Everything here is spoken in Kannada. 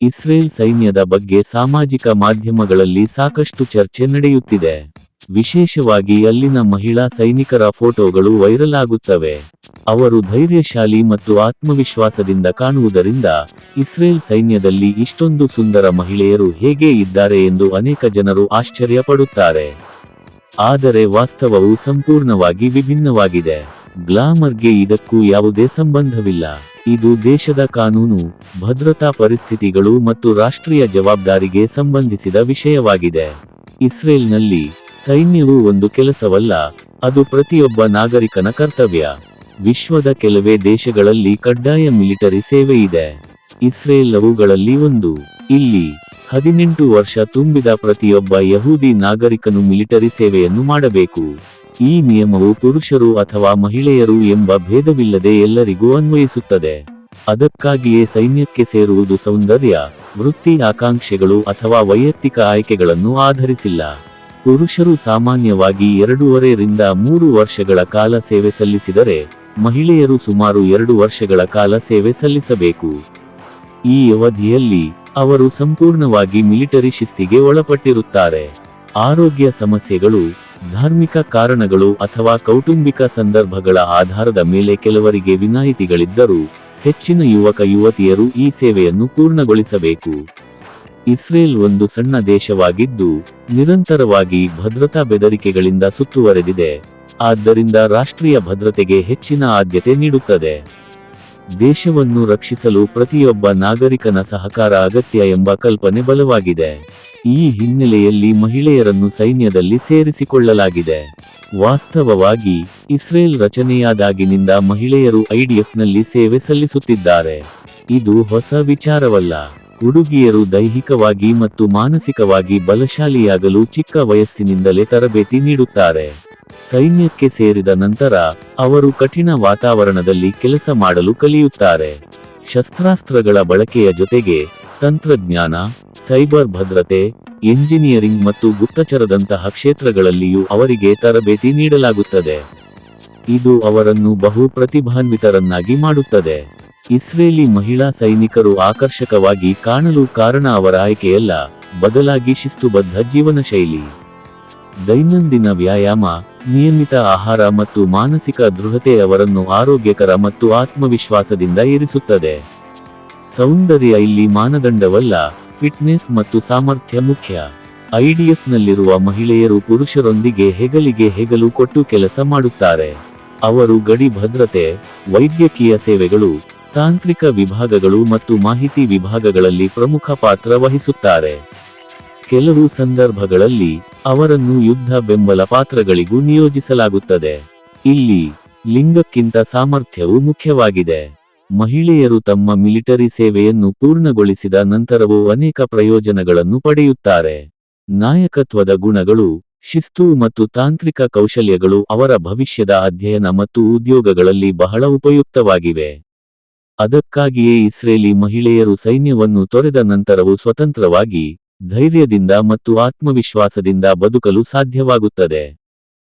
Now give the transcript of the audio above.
ಇಸ್ರೇಲ್ ಸೈನ್ಯದ ಬಗ್ಗೆ ಸಾಮಾಜಿಕ ಮಾಧ್ಯಮಗಳಲ್ಲಿ ಸಾಕಷ್ಟು ಚರ್ಚೆ ನಡೆಯುತ್ತಿದೆ. ವಿಶೇಷವಾಗಿ ಅಲ್ಲಿನ ಮಹಿಳಾ ಸೈನಿಕರ ಫೋಟೋಗಳು ವೈರಲ್ ಆಗುತ್ತವೆ. ಅವರು ಧೈರ್ಯಶಾಲಿ ಮತ್ತು ಆತ್ಮವಿಶ್ವಾಸದಿಂದ ಕಾಣುವುದರಿಂದ ಇಸ್ರೇಲ್ ಸೈನ್ಯದಲ್ಲಿ ಇಷ್ಟೊಂದು ಸುಂದರ ಮಹಿಳೆಯರು ಹೇಗೆ ಇದ್ದಾರೆ ಎಂದು ಅನೇಕ ಜನರು ಆಶ್ಚರ್ಯ ಪಡುತ್ತಾರೆ. ಆದರೆ ವಾಸ್ತವವು ಸಂಪೂರ್ಣವಾಗಿ ವಿಭಿನ್ನವಾಗಿದೆ. ಗ್ಲಾಮರ್ಗೆ ಇದಕ್ಕೂ ಯಾವುದೇ ಸಂಬಂಧವಿಲ್ಲ. ಇದು ದೇಶದ ಕಾನೂನು, ಭದ್ರತಾ ಪರಿಸ್ಥಿತಿಗಳು ಮತ್ತು ರಾಷ್ಟ್ರೀಯ ಜವಾಬ್ದಾರಿಗೆ ಸಂಬಂಧಿಸಿದ ವಿಷಯವಾಗಿದೆ. ಇಸ್ರೇಲ್ನಲ್ಲಿ ಸೈನ್ಯವು ಒಂದು ಕೆಲಸವಲ್ಲ, ಅದು ಪ್ರತಿಯೊಬ್ಬ ನಾಗರಿಕನ ಕರ್ತವ್ಯ. ವಿಶ್ವದ ಕೆಲವೇ ದೇಶಗಳಲ್ಲಿ ಕಡ್ಡಾಯ ಮಿಲಿಟರಿ ಸೇವೆ ಇದೆ. ಇಸ್ರೇಲ್ ಅವುಗಳಲ್ಲಿ ಒಂದು. ಇಲ್ಲಿ 18 ವರ್ಷ ತುಂಬಿದ ಪ್ರತಿಯೊಬ್ಬ ಯಹೂದಿ ನಾಗರಿಕನು ಮಿಲಿಟರಿ ಸೇವೆಯನ್ನು ಮಾಡಬೇಕು. ಈ ನಿಯಮವು ಪುರುಷರು ಅಥವಾ ಮಹಿಳೆಯರು ಎಂಬ ಭೇದವಿಲ್ಲದೆ ಎಲ್ಲರಿಗೂ ಅನ್ವಯಿಸುತ್ತದೆ. ಅದಕ್ಕಾಗಿಯೇ ಸೈನ್ಯಕ್ಕೆ ಸೇರುವುದು ಸೌಂದರ್ಯ, ವೃತ್ತಿ ಆಕಾಂಕ್ಷೆಗಳು ಅಥವಾ ವೈಯಕ್ತಿಕ ಆಯ್ಕೆಗಳನ್ನು ಆಧರಿಸಿಲ್ಲ. ಪುರುಷರು ಸಾಮಾನ್ಯವಾಗಿ 2.5 ರಿಂದ 3 ವರ್ಷಗಳ ಕಾಲ ಸೇವೆ ಸಲ್ಲಿಸಿದರೆ, ಮಹಿಳೆಯರು ಸುಮಾರು 2 ವರ್ಷಗಳ ಕಾಲ ಸೇವೆ ಸಲ್ಲಿಸಬೇಕು. ಈ ಅವಧಿಯಲ್ಲಿ ಅವರು ಸಂಪೂರ್ಣವಾಗಿ ಮಿಲಿಟರಿ ಶಿಸ್ತಿಗೆ ಒಳಪಟ್ಟಿರುತ್ತಾರೆ. ಆರೋಗ್ಯ ಸಮಸ್ಯೆಗಳು, ಧಾರ್ಮಿಕ ಕಾರಣಗಳು ಅಥವಾ ಕೌಟುಂಬಿಕ ಸಂದರ್ಭಗಳ ಆಧಾರದ ಮೇಲೆ ಕೆಲವರಿಗೆ ವಿನಾಯಿತಿಗಳಿದ್ದರೂ, ಹೆಚ್ಚಿನ ಯುವಕ-ಯುವತಿಯರು ಈ ಸೇವೆಯನ್ನು ಪೂರ್ಣಗೊಳಿಸಬೇಕು. ಇಸ್ರೇಲ್ ಒಂದು ಸಣ್ಣ ದೇಶವಾಗಿದ್ದು, ನಿರಂತರವಾಗಿ ಭದ್ರತಾ ಬೆದರಿಕೆಗಳಿಂದ ಸುತ್ತುವರೆದಿದೆ. ಆದ್ದರಿಂದ ರಾಷ್ಟ್ರೀಯ ಭದ್ರತೆಗೆ ಹೆಚ್ಚಿನ ಆದ್ಯತೆ ನೀಡುತ್ತದೆ. ದೇಶವನ್ನು ರಕ್ಷಿಸಲು ಪ್ರತಿಯೊಬ್ಬ ನಾಗರಿಕನ ಸಹಕಾರ ಅಗತ್ಯ ಎಂಬ ಕಲ್ಪನೆ ಬಲವಾಗಿದೆ. ಈ ಹಿನ್ನೆಲೆಯಲ್ಲಿ ಮಹಿಳೆಯರನ್ನು ಸೈನ್ಯದಲ್ಲಿ ಸೇರಿಸಿಕೊಳ್ಳಲಾಗಿದೆ. ವಾಸ್ತವವಾಗಿ, ಇಸ್ರೇಲ್ ರಚನೆಯಾದಾಗಿನಿಂದ ಮಹಿಳೆಯರು ಐಡಿಎಫ್ನಲ್ಲಿ ಸೇವೆ ಸಲ್ಲಿಸುತ್ತಿದ್ದಾರೆ. ಇದು ಹೊಸ ವಿಚಾರವಲ್ಲ. ಹುಡುಗಿಯರು ದೈಹಿಕವಾಗಿ ಮತ್ತು ಮಾನಸಿಕವಾಗಿ ಬಲಶಾಲಿಯಾಗಲು ಚಿಕ್ಕ ವಯಸ್ಸಿನಿಂದಲೇ ತರಬೇತಿ ನೀಡುತ್ತಾರೆ. ಸೈನ್ಯಕ್ಕೆ ಸೇರಿದ ನಂತರ ಅವರು ಕಠಿಣ ವಾತಾವರಣದಲ್ಲಿ ಕೆಲಸ ಮಾಡಲು ಕಲಿಯುತ್ತಾರೆ. ಶಸ್ತ್ರಾಸ್ತ್ರಗಳ ಬಳಕೆಯ ಜೊತೆಗೆ ತಂತ್ರಜ್ಞಾನ, ಸೈಬರ್ ಭದ್ರತೆ, ಎಂಜಿನಿಯರಿಂಗ್ ಮತ್ತು ಗುಪ್ತಚರದಂತಹ ಕ್ಷೇತ್ರಗಳಲ್ಲಿಯೂ ಅವರಿಗೆ ತರಬೇತಿ ನೀಡಲಾಗುತ್ತದೆ. ಇದು ಅವರನ್ನು ಬಹು ಪ್ರತಿಭಾನ್ವಿತರನ್ನಾಗಿ ಮಾಡುತ್ತದೆ. ಇಸ್ರೇಲಿ ಮಹಿಳಾ ಸೈನಿಕರು ಆಕರ್ಷಕವಾಗಿ ಕಾಣಲು ಕಾರಣ ಅವರ ಆಯ್ಕೆಯಲ್ಲ, ಬದಲಾಗಿ ಶಿಸ್ತುಬದ್ಧ ಜೀವನಶೈಲಿ. ದೈನಂದಿನ ವ್ಯಾಯಾಮ, ನಿಯಮಿತ ಆಹಾರ ಮತ್ತು ಮಾನಸಿಕ ದೃಢತೆ ಅವರನ್ನು ಆರೋಗ್ಯಕರ ಮತ್ತು ಆತ್ಮವಿಶ್ವಾಸದಿಂದ ಇರಿಸುತ್ತದೆ. ಸೌಂದರ್ಯ ಇಲ್ಲಿ ಮಾನದಂಡವಲ್ಲ, ಫಿಟ್ನೆಸ್ ಮತ್ತು ಸಾಮರ್ಥ್ಯ ಮುಖ್ಯ. ಐಡಿಎಫ್ನಲ್ಲಿರುವ ಮಹಿಳೆಯರು ಪುರುಷರೊಂದಿಗೆ ಹೆಗಲಿಗೆ ಹೆಗಲು ಕೊಟ್ಟು ಕೆಲಸ ಮಾಡುತ್ತಾರೆ. ಅವರು ಗಡಿ ಭದ್ರತೆ, ವೈದ್ಯಕೀಯ ಸೇವೆಗಳು, ತಾಂತ್ರಿಕ ವಿಭಾಗಗಳು ಮತ್ತು ಮಾಹಿತಿ ವಿಭಾಗಗಳಲ್ಲಿ ಪ್ರಮುಖ ಪಾತ್ರ ವಹಿಸುತ್ತಾರೆ. ಕೆಲವು ಸಂದರ್ಭಗಳಲ್ಲಿ ಅವರನ್ನು ಯುದ್ಧ ಬೆಂಬಲ ಪಾತ್ರಗಳಿಗೂ ನಿಯೋಜಿಸಲಾಗುತ್ತದೆ. ಇಲ್ಲಿ ಲಿಂಗಕ್ಕಿಂತ ಸಾಮರ್ಥ್ಯವು ಮುಖ್ಯವಾಗಿದೆ. ಮಹಿಳೆಯರು ತಮ್ಮ ಮಿಲಿಟರಿ ಸೇವೆಯನ್ನು ಪೂರ್ಣಗೊಳಿಸಿದ ನಂತರವೂ ಅನೇಕ ಪ್ರಯೋಜನಗಳನ್ನು ಪಡೆಯುತ್ತಾರೆ. ನಾಯಕತ್ವದ ಗುಣಗಳು, ಶಿಸ್ತು ಮತ್ತು ತಾಂತ್ರಿಕ ಕೌಶಲ್ಯಗಳು ಅವರ ಭವಿಷ್ಯದ ಅಧ್ಯಯನ ಮತ್ತು ಉದ್ಯೋಗಗಳಲ್ಲಿ ಬಹಳ ಉಪಯುಕ್ತವಾಗಿವೆ. ಅದಕ್ಕಾಗಿಯೇ ಇಸ್ರೇಲಿ ಮಹಿಳೆಯರು ಸೈನ್ಯವನ್ನು ತೊರೆದ ನಂತರವೂ ಸ್ವತಂತ್ರವಾಗಿ, ಧೈರ್ಯದಿಂದ ಮತ್ತು ಆತ್ಮವಿಶ್ವಾಸದಿಂದ ಬದುಕಲು ಸಾಧ್ಯವಾಗುತ್ತದೆ.